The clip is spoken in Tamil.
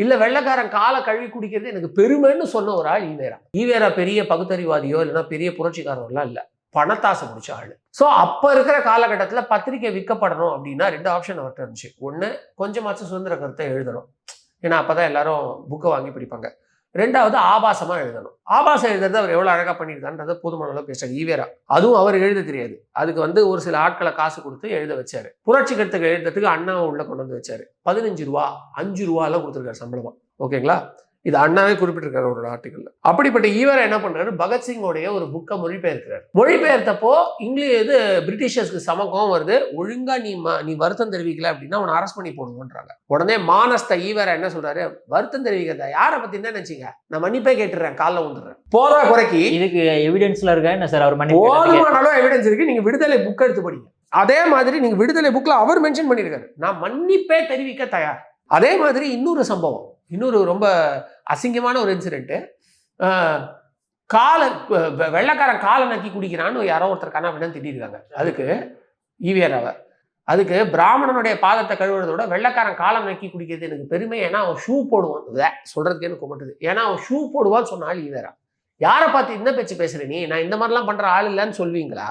இல்ல வெள்ளைக்காரன் காலை கழுவி குடிக்கிறது எனக்கு பெருமைன்னு சொன்ன ஒரு ஆள் ஈவேரா. ஈவேரா பெரிய பகுத்தறிவாதியோ இல்லைன்னா பெரிய புரட்சிக்காரர்லாம் இல்ல, பணத்தாசை முடிச்ச ஆளு. ஸோ அப்ப இருக்கிற காலகட்டத்துல பத்திரிகை விற்கப்படணும் அப்படின்னா 2 ஆப்ஷன் அவர்கிட்ட இருந்துச்சு. ஒண்ணு, கொஞ்சமாச்சும் சுதந்திர கருத்தை எழுதணும், ஏன்னா அப்பதான் எல்லாரும் புக்கை வாங்கி படிப்பாங்க. 2வது, ஆபாசமா எழுதணும். ஆபாசம் எழுதுறது அவர் எவ்வளவு அழகா பண்ணியிருக்கான்றத போதுமான அளவு பேசுறாங்க ஈவேரா. அதுவும் அவர் எழுத தெரியாது, அதுக்கு ஒரு சில ஆட்களை காசு கொடுத்து எழுத வச்சாரு. புரட்சி கருத்துக்கள் எழுதுறதுக்கு அண்ணாவை உள்ள கொண்டு வந்து வச்சாரு. 15 ரூபா 5 ரூபா எல்லாம் கொடுத்துருக்காரு சம்பளமா. ஓகேங்களா? இது அண்ணாவே குறிப்பிட்டிருக்காரு ஒரு ஆர்டிகல்ல. அப்படிப்பட்ட ஈவேரா என்ன பண்றாரு, பகத்சிங்கோடைய ஒரு புக்கை மொழிபெயர்க்கிறார். மொழிபெயர்த்தப்போ இங்கிலீஷ் பிரிட்டிஷர்ஸ்க்கு சமக்கம் வருது. ஒழுங்கா நீ வருத்தம் தெரிவிக்கல அப்படின்னா அவனை அரெஸ்ட் பண்ணி போடுங்கன்றாங்க. உடனே மானஸ்த ஈவேரா என்ன சொல்றாரு, வருத்தம் தெரிவிக்கிறதா யாரை பத்தி என்ன நினைச்சீங்க, நான் மன்னிப்பே கேட்டுறேன், காலைல வந்துடுறேன். போதா குறைக்கு இதுக்கு எவிடன்ஸ்ல இருக்கா என்ன சார்? அவர் மன்னிப்பு போதுமான எவிடன்ஸ் இருக்கு. நீங்க விடுதலை புக் எடுத்து படிங்க. அதே மாதிரி நீங்க விடுதலை புக்ல அவர் மென்ஷன் பண்ணிருக்காரு, நான் மன்னிப்பே தெரிவிக்க தயார். அதே மாதிரி இன்னொரு சம்பவம், இன்னொரு ரொம்ப அசிங்கமான ஒரு இன்சிடென்ட். வெள்ளைக்காரன் காலை நக்கி குடிக்கிறான்னு யாரோ ஒருத்தர் கண்ணாபின்னு திட்டிருக்காங்க. அதுக்கு ஈவேராவை, அதுக்கு பிராமணனுடைய பாதத்தை கழுவுறதோட வெள்ளைக்காரன் காலம் நக்கி குடிக்கிறது எனக்கு பெருமை, ஏன்னா அவன் ஷூ போடுவான். சொல்றதுக்கு எனக்கு கும்பிட்டுது, ஏன்னா அவன் ஷூ போடுவான்னு சொன்னால் ஈவேரா. யாரை பார்த்து இந்த பேச்சு பேசுற நீ, நான் இந்த மாதிரிலாம் பண்ற ஆள் இல்லைன்னு சொல்வீங்களா?